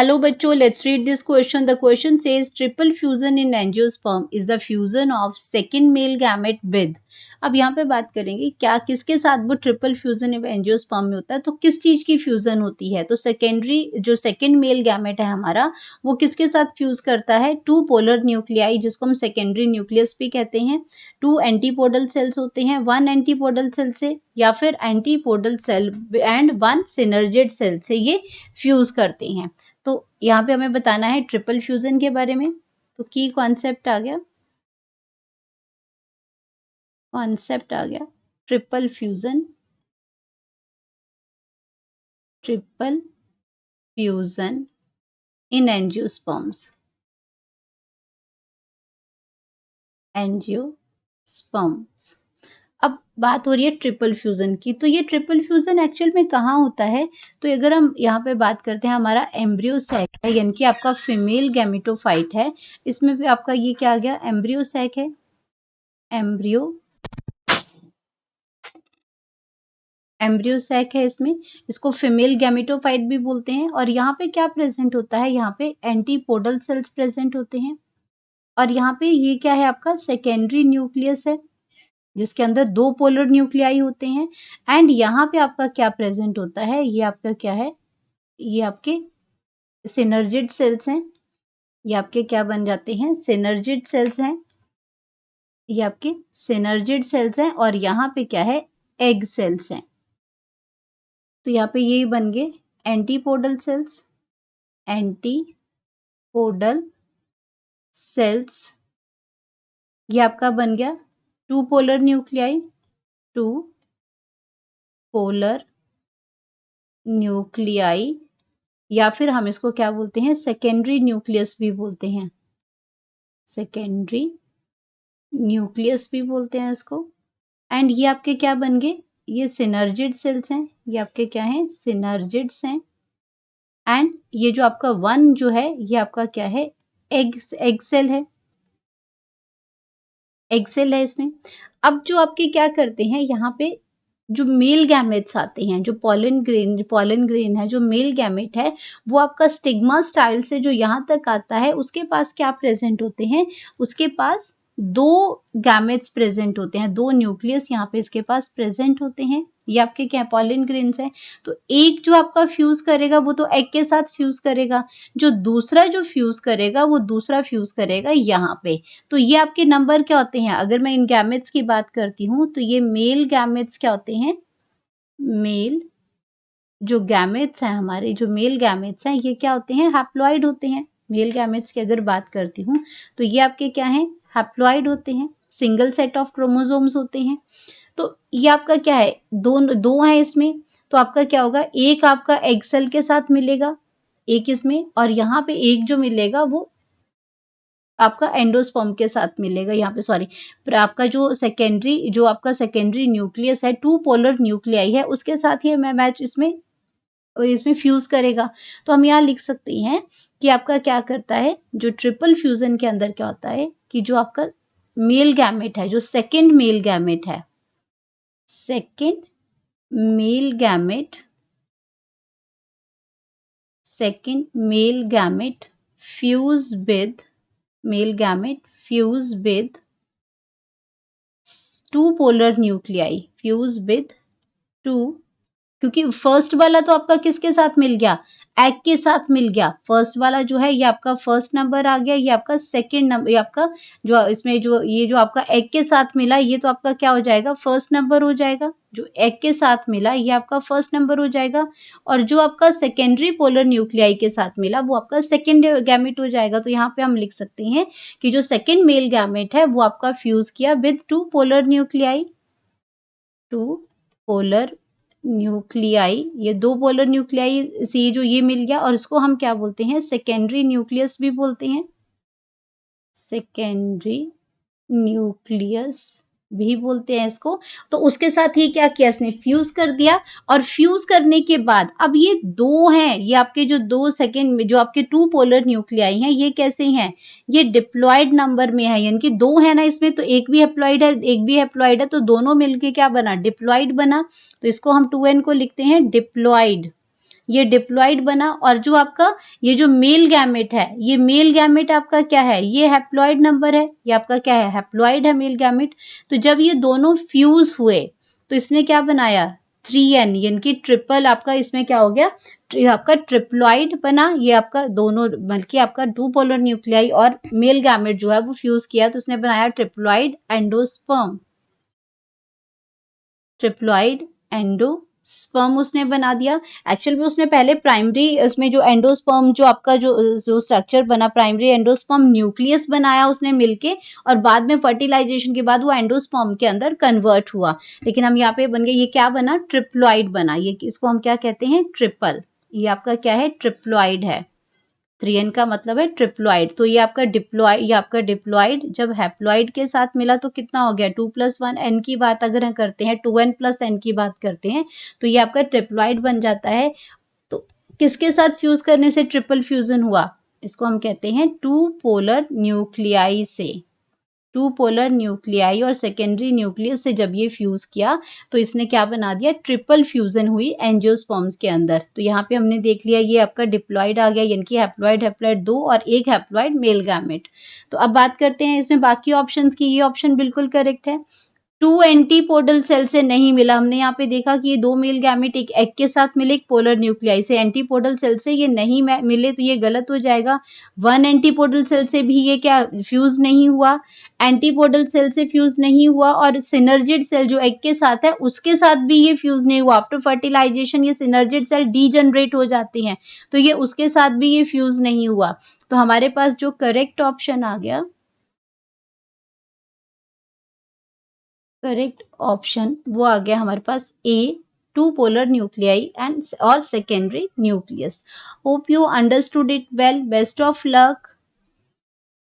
Hello बच्चों, let's read this question. The question says triple fusion in angiosperm is the fusion of second male gamete with. अब यहाँ पे बात करेंगे क्या किसके साथ वो ट्रिपल फ्यूजन एंजियोस्पर्म में होता है, तो किस चीज की फ्यूजन होती है। तो सेकेंडरी जो सेकेंड मेल गैमेट है हमारा, वो किसके साथ फ्यूज करता है, टू पोलर न्यूक्लियाई जिसको हम सेकेंडरी न्यूक्लियस भी कहते हैं। टू एंटीपोडल सेल्स होते हैं, वन एंटीपोडल सेल से या फिर antipodal cell and one synergid cell से ये फ्यूज करते हैं। तो यहाँ पे हमें बताना है ट्रिपल फ्यूजन के बारे में। तो की कॉन्सेप्ट आ गया, ट्रिपल फ्यूजन इन एंजियोस्पर्म्स। अब बात हो रही है ट्रिपल फ्यूजन की। तो ये ट्रिपल फ्यूजन एक्चुअल में कहाँ होता है, तो अगर हम यहाँ पे बात करते हैं, हमारा एम्ब्रियो सैक है, यानी कि आपका फीमेल गैमेटोफाइट है। इसमें भी आपका ये क्या आ गया, एम्ब्रियो सैक है, एम्ब्रियो सैक है इसमें, इसको फीमेल गैमेटोफाइट भी बोलते हैं। और यहाँ पे क्या प्रेजेंट होता है, यहाँ पे एंटीपोडल सेल्स प्रेजेंट होते हैं। और यहाँ पे ये क्या है, आपका सेकेंडरी न्यूक्लियस है जिसके अंदर दो पोलर न्यूक्लियाई होते हैं। एंड यहाँ पे आपका क्या प्रेजेंट होता है, ये आपका क्या है, ये आपके सिनर्जिड सेल्स हैं। ये आपके क्या बन जाते हैं, सिनर्जिड सेल्स हैं। ये आपके सिनर्जिड सेल्स हैं और यहाँ पे क्या है, एग सेल्स हैं। तो यहाँ पे ये बन गए एंटीपोडल सेल्स, ये आपका बन गया टू पोलर न्यूक्लियाई, या फिर हम इसको क्या बोलते हैं, सेकेंडरी न्यूक्लियस भी बोलते हैं, इसको। एंड ये आपके क्या बन गए, ये सिनर्जिड सेल्स हैं, ये आपके क्या हैं, सिनर्जिड्स हैं। एंड ये जो आपका वन जो है, ये आपका क्या है, एग सेल है इसमें। अब जो आपके क्या करते हैं, यहाँ पे जो मेल गैमेट्स आते हैं, जो पॉलन ग्रेन है, जो मेल गैमेट है, वो आपका स्टिग्मा स्टाइल से जो यहाँ तक आता है, उसके पास क्या प्रेजेंट होते हैं, उसके पास दो गैमेट्स प्रेजेंट होते हैं, दो न्यूक्लियस यहाँ पे इसके पास प्रेजेंट होते हैं। ये आपके क्या पॉलन ग्रेन्स हैं। तो एक जो आपका फ्यूज करेगा वो तो एग के साथ फ्यूज करेगा, जो दूसरा जो फ्यूज करेगा वो दूसरा फ्यूज करेगा यहाँ पे। तो ये आपके नंबर क्या होते हैं, अगर मैं इन गैमेट्स की बात करती हूँ तो ये मेल गैमेट्स क्या होते हैं, मेल जो गैमेट्स हैं हमारे, जो मेल गैमेट्स हैं, ये क्या होते हैं, हैप्लॉइड होते हैं। मेल गैमेट्स की अगर बात करती हूँ तो ये आपके क्या हैं, हैप्लॉइड होते हैं, सिंगल सेट ऑफ क्रोमोसोम्स होते हैं। तो ये आपका क्या है, दो हैं इसमें। तो आपका क्या होगा, एक आपका एग सेल के साथ मिलेगा, एक इसमें, और यहाँ पे एक जो मिलेगा वो आपका एंडोस्पर्म के साथ मिलेगा। यहाँ पे सॉरी, आपका जो आपका सेकेंडरी न्यूक्लियस है, टू पोलर न्यूक्लियाई है, उसके साथ ही मैच इसमें फ्यूज करेगा। तो हम यहाँ लिख सकते हैं कि आपका क्या करता है, जो ट्रिपल फ्यूजन के अंदर क्या होता है कि जो आपका मेल गैमेट है, जो second male gamete fuse with two polar nuclei, क्योंकि फर्स्ट वाला तो आपका किसके साथ मिल गया, एग के साथ मिल गया। फर्स्ट वाला जो है ये आपका फर्स्ट नंबर आ गया, ये आपका सेकंड नंबर, ये आपका जो इसमें जो आपका एग के साथ मिला, ये तो आपका क्या हो जाएगा, फर्स्ट नंबर हो जाएगा। जो एग के साथ मिला ये आपका फर्स्ट नंबर हो जाएगा, और जो आपका सेकेंडरी पोलर न्यूक्लियाई के साथ मिला वो आपका सेकेंड गैमेट हो जाएगा। तो यहाँ पे हम लिख सकते हैं कि जो सेकेंड मेल गैमेट है वो आपका फ्यूज किया विद टू पोलर न्यूक्लियाई, ये दो पोलर न्यूक्लियाई से जो ये मिल गया, और इसको हम क्या बोलते हैं, सेकेंडरी न्यूक्लियस भी बोलते हैं, इसको। तो उसके साथ ही क्या किया, इसने फ्यूज कर दिया। और फ्यूज करने के बाद अब ये दो हैं, ये आपके जो दो सेकेंड जो आपके टू पोलर न्यूक्लियाई हैं, ये कैसे हैं, ये डिप्लॉयड नंबर में है, यानी कि दो है ना इसमें, तो एक भी हैप्लॉइड है एक भी हैप्लॉइड है, तो दोनों मिलके क्या बना, डिप्लॉयड बना। तो इसको हम 2n को लिखते हैं डिप्लॉयड, ये डिप्लॉइड बना, और जो आपका ये जो मेल गैमेट है, ये मेल गैमेट आपका क्या है, ये हैप्लॉइड नंबर है, ये आपका क्या है, हैप्लॉइड है मेल गैमेट। तो जब ये दोनों फ्यूज हुए तो इसने क्या बनाया, 3n, यानी कि ट्रिपल आपका इसमें क्या हो गया, आपका ट्रिप्लॉइड बना। ये आपका दोनों बल्कि आपका 2 पोलर न्यूक्लियाई और मेल गैमेट जो है वो फ्यूज किया तो उसने बनाया ट्रिप्लॉइड एंडोस्पर्म। ट्रिप्लॉइड एंडोस्पर्म उसने बना दिया। एक्चुअल में उसने पहले प्राइमरी, उसमें जो एंडोस्पर्म जो आपका जो स्ट्रक्चर बना, प्राइमरी एंडोस्पर्म न्यूक्लियस बनाया उसने मिलके, और बाद में फर्टिलाइजेशन के बाद वो एंडोस्पर्म के अंदर कन्वर्ट हुआ। लेकिन हम यहाँ पे बन गए, ये क्या बना, ट्रिप्लॉइड बना। ये इसको हम क्या कहते हैं, ट्रिपल। ये आपका क्या है, ट्रिप्लॉइड है। 3n का मतलब है ट्रिप्लॉइड। तो ये आपका डिप्लॉइड जब हैप्लॉइड के साथ मिला तो कितना हो गया, 2 + 1 n की बात अगर हम करते हैं, 2n + n की बात करते हैं तो ये आपका ट्रिप्लॉइड बन जाता है। तो किसके साथ फ्यूज करने से ट्रिपल फ्यूजन हुआ, इसको हम कहते हैं 2 पोलर न्यूक्लियाई से। 2 पोलर न्यूक्लियाई और सेकेंडरी न्यूक्लियस से जब ये फ्यूज किया तो इसने क्या बना दिया, ट्रिपल फ्यूजन हुई एंजियोस्पर्म्स के अंदर। तो यहाँ पे हमने देख लिया ये आपका डिप्लॉइड आ गया, यानी कि हैप्लॉइड 2 और एक हैप्लॉइड मेल गैमेट। तो अब बात करते हैं इसमें बाकी ऑप्शंस की। ये ऑप्शन बिल्कुल करेक्ट है। 2 एंटीपोडल सेल से नहीं मिला। हमने यहाँ पे देखा कि ये 2 मेल गैमेट एक एग के साथ मिले एक पोलर न्यूक्लियाई से, एंटीपोडल सेल से ये नहीं मिले तो ये गलत हो जाएगा। 1 एंटीपोडल सेल से भी ये क्या फ्यूज नहीं हुआ, एंटीपोडल सेल से फ्यूज नहीं हुआ, और सिनर्जिड सेल जो एग के साथ है उसके साथ भी ये फ्यूज नहीं हुआ। आफ्टर फर्टिलाइजेशन ये सिनर्जिड सेल डीजनरेट हो जाती हैं तो ये उसके साथ भी ये फ्यूज नहीं हुआ। तो हमारे पास जो करेक्ट ऑप्शन आ गया, करेक्ट ऑप्शन वो आ गया हमारे पास ए, 2 पोलर न्यूक्लियाई एंड और secondary nucleus. Hope you understood it well. Best of luck.